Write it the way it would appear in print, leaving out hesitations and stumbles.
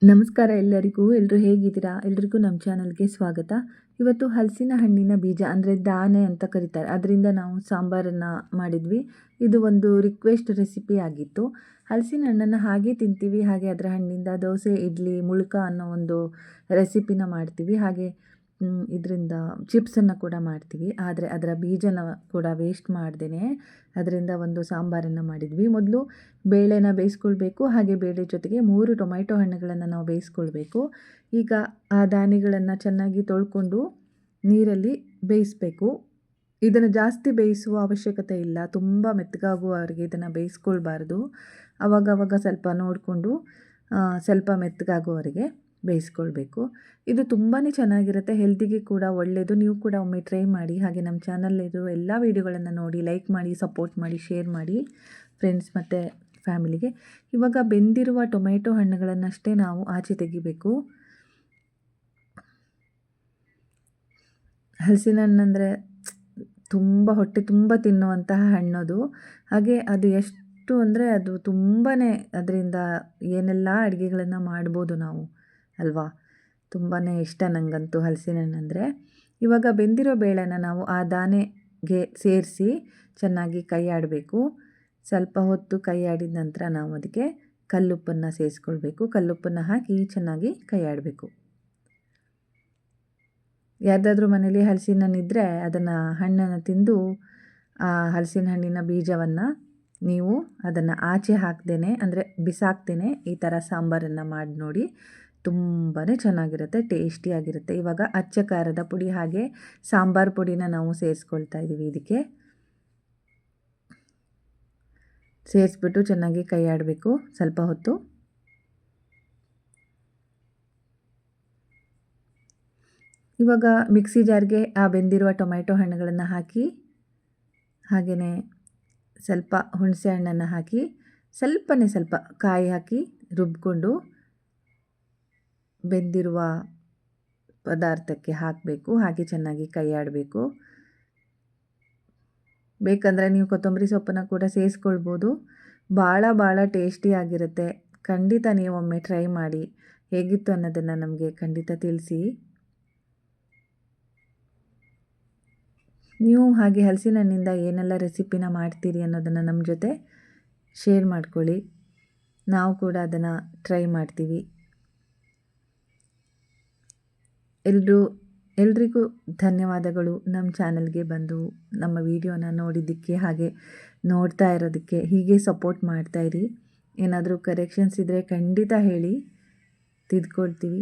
ನಮಸ್ಕಾರ ಎಲ್ಲರಿಗೂ. ಎಲ್ಲರೂ ಹೇಗಿದ್ದೀರಾ? ಎಲ್ರಿಗೂ ನಮ್ಮ ಚಾನಲ್ಗೆ ಸ್ವಾಗತ. ಇವತ್ತು ಹಲಸಿನ ಹಣ್ಣಿನ ಬೀಜ ಅಂದರೆ ದಾನೆ ಅಂತ ಕರೀತಾರೆ, ಅದರಿಂದ ನಾವು ಸಾಂಬಾರನ್ನು ಮಾಡಿದ್ವಿ. ಇದು ಒಂದು ರಿಕ್ವೆಸ್ಟ್ ರೆಸಿಪಿ ಆಗಿತ್ತು. ಹಲಸಿನ ಹಣ್ಣನ್ನು ಹಾಗೆ ತಿಂತೀವಿ, ಹಾಗೆ ಅದರ ಹಣ್ಣಿಂದ ದೋಸೆ, ಇಡ್ಲಿ, ಮುಳ್ಕ ಅನ್ನೋ ಒಂದು ರೆಸಿಪಿನ ಮಾಡ್ತೀವಿ. ಹಾಗೆ ಇದರಿಂದ ಚಿಪ್ಸನ್ನು ಕೂಡ ಮಾಡ್ತೀವಿ. ಆದರೆ ಅದರ ಬೀಜನ ಕೂಡ ವೇಸ್ಟ್ ಮಾಡ್ದೇ ಅದರಿಂದ ಒಂದು ಸಾಂಬಾರನ್ನು ಮಾಡಿದ್ವಿ. ಮೊದಲು ಬೇಳೆನ ಬೇಯಿಸ್ಕೊಳ್ಬೇಕು. ಹಾಗೆ ಬೇಳೆ ಜೊತೆಗೆ 3 ಟೊಮೆಟೊ ಹಣ್ಣುಗಳನ್ನು ನಾವು ಬೇಯಿಸ್ಕೊಳ್ಬೇಕು. ಈಗ ಆ ದಾನೆಗಳನ್ನು ಚೆನ್ನಾಗಿ ತೊಳ್ಕೊಂಡು ನೀರಲ್ಲಿ ಬೇಯಿಸಬೇಕು. ಇದನ್ನು ಜಾಸ್ತಿ ಬೇಯಿಸುವ ಅವಶ್ಯಕತೆ ಇಲ್ಲ, ತುಂಬ ಮೆತ್ತಗಾಗುವವರೆಗೆ ಇದನ್ನು ಬೇಯಿಸ್ಕೊಳ್ಬಾರ್ದು. ಆವಾಗವಾಗ ಸ್ವಲ್ಪ ನೋಡಿಕೊಂಡು ಸ್ವಲ್ಪ ಮೆತ್ತಗಾಗುವವರೆಗೆ ಬೇಯಿಸ್ಕೊಳ್ಬೇಕು. ಇದು ತುಂಬಾ ಚೆನ್ನಾಗಿರುತ್ತೆ, ಹೆಲ್ತಿಗೆ ಕೂಡ ಒಳ್ಳೆಯದು. ನೀವು ಕೂಡ ಒಮ್ಮೆ ಟ್ರೈ ಮಾಡಿ. ಹಾಗೆ ನಮ್ಮ ಚಾನಲ್ಲಿರೋ ಎಲ್ಲ ವೀಡಿಯೋಗಳನ್ನು ನೋಡಿ, ಲೈಕ್ ಮಾಡಿ, ಸಪೋರ್ಟ್ ಮಾಡಿ, ಶೇರ್ ಮಾಡಿ ಫ್ರೆಂಡ್ಸ್ ಮತ್ತು ಫ್ಯಾಮಿಲಿಗೆ. ಇವಾಗ ಬೆಂದಿರುವ ಟೊಮೆಟೊ ಹಣ್ಣುಗಳನ್ನಷ್ಟೇ ನಾವು ಆಚೆ ತೆಗಿಬೇಕು. ಹಲಸಿನ ಹಣ್ಣಂದರೆ ತುಂಬ ಹೊಟ್ಟೆ ತುಂಬ ತಿನ್ನುವಂತಹ ಹಣ್ಣದು. ಹಾಗೆ ಅದು ಎಷ್ಟು ಅಂದರೆ ಅದು ತುಂಬಾ ಅದರಿಂದ ಏನೆಲ್ಲ ಅಡುಗೆಗಳನ್ನು ಮಾಡ್ಬೋದು ನಾವು, ಅಲ್ವಾ? ತುಂಬಾ ಇಷ್ಟ ನನಗಂತೂ ಹಲಸಿನ ಹಣ್ಣಂದರೆ. ಇವಾಗ ಬೆಂದಿರೋ ಬೇಳೆನ ನಾವು ಆ ದಾನೆಗೆ ಸೇರಿಸಿ ಚೆನ್ನಾಗಿ ಕೈ ಆಡಬೇಕು. ಸ್ವಲ್ಪ ಹೊತ್ತು ಕೈ ಆಡಿದ ನಂತರ ನಾವು ಅದಕ್ಕೆ ಕಲ್ಲುಪ್ಪನ್ನು ಸೇರಿಸ್ಕೊಳ್ಬೇಕು. ಕಲ್ಲುಪ್ಪನ್ನು ಹಾಕಿ ಚೆನ್ನಾಗಿ ಕೈ ಆಡಬೇಕು. ಯಾವುದಾದ್ರೂ ಮನೇಲಿ ಹಲಸಿನ ಹಣ್ಣಿದ್ದರೆ ಅದನ್ನು ಹಣ್ಣನ್ನು ತಿಂದು ಆ ಹಲಸಿನ ಹಣ್ಣಿನ ಬೀಜವನ್ನು ನೀವು ಅದನ್ನು ಆಚೆ ಹಾಕ್ದೇ ಅಂದರೆ ಬಿಸಾಕ್ದೇ ಈ ಥರ ಸಾಂಬಾರನ್ನು ಮಾಡಿ ನೋಡಿ. ತುಂಬಾ ಚೆನ್ನಾಗಿರುತ್ತೆ, ಟೇಸ್ಟಿಯಾಗಿರುತ್ತೆ. ಇವಾಗ ಅಚ್ಚ ಖಾರದ ಪುಡಿ ಹಾಗೆ ಸಾಂಬಾರು ಪುಡಿನ ನಾವು ಸೇರಿಸ್ಕೊಳ್ತಾ ಇದ್ದೀವಿ. ಇದಕ್ಕೆ ಸೇರಿಸ್ಬಿಟ್ಟು ಚೆನ್ನಾಗಿ ಕೈ ಆಡಬೇಕು ಸ್ವಲ್ಪ ಹೊತ್ತು. ಇವಾಗ ಮಿಕ್ಸಿ ಜಾರ್ಗೆ ಆ ಬೆಂದಿರುವ ಟೊಮೆಟೊ ಹಣ್ಣುಗಳನ್ನು ಹಾಕಿ, ಹಾಗೆಯೇ ಸ್ವಲ್ಪ ಹುಣಸೆ ಹಣ್ಣನ್ನು ಹಾಕಿ, ಸ್ವಲ್ಪ ಕಾಯಿ ಹಾಕಿ ರುಬ್ಕೊಂಡು ಬೆಂದಿರುವ ಪದಾರ್ಥಕ್ಕೆ ಹಾಕಬೇಕು. ಹಾಗೆ ಚೆನ್ನಾಗಿ ಕೈ ಆಡಬೇಕು. ಬೇಕಂದರೆ ನೀವು ಕೊತ್ತಂಬರಿ ಸೊಪ್ಪನ್ನು ಕೂಡ ಸೇರಿಸ್ಕೊಳ್ಬೋದು. ಭಾಳ ಟೇಸ್ಟಿಯಾಗಿರುತ್ತೆ. ಖಂಡಿತ ನೀವು ಒಮ್ಮೆ ಟ್ರೈ ಮಾಡಿ. ಹೇಗಿತ್ತು ಅನ್ನೋದನ್ನು ನಮಗೆ ಖಂಡಿತ ತಿಳಿಸಿ. ನೀವು ಹಾಗೆ ಹಲಸಿನ ಹಣ್ಣಿಂದ ಏನೆಲ್ಲ ರೆಸಿಪಿನ ಮಾಡ್ತೀರಿ ಅನ್ನೋದನ್ನು ನಮ್ಮ ಜೊತೆ ಶೇರ್ ಮಾಡ್ಕೊಳ್ಳಿ. ನಾವು ಕೂಡ ಅದನ್ನು ಟ್ರೈ ಮಾಡ್ತೀವಿ. ಎಲ್ರಿಗೂ ಧನ್ಯವಾದಗಳು ನಮ್ಮ ಚಾನಲ್ಗೆ ಬಂದು ನಮ್ಮ ವಿಡಿಯೋನ ನೋಡಿದ್ದಕ್ಕೆ, ಹಾಗೆ ನೋಡ್ತಾ ಇರೋದಕ್ಕೆ. ಹೀಗೆ ಸಪೋರ್ಟ್ ಮಾಡ್ತಾಯಿರಿ. ಏನಾದರೂ ಕರೆಕ್ಷನ್ಸ್ ಇದ್ದರೆ ಖಂಡಿತ ಹೇಳಿ, ತಿದ್ಕೊಳ್ತೀವಿ.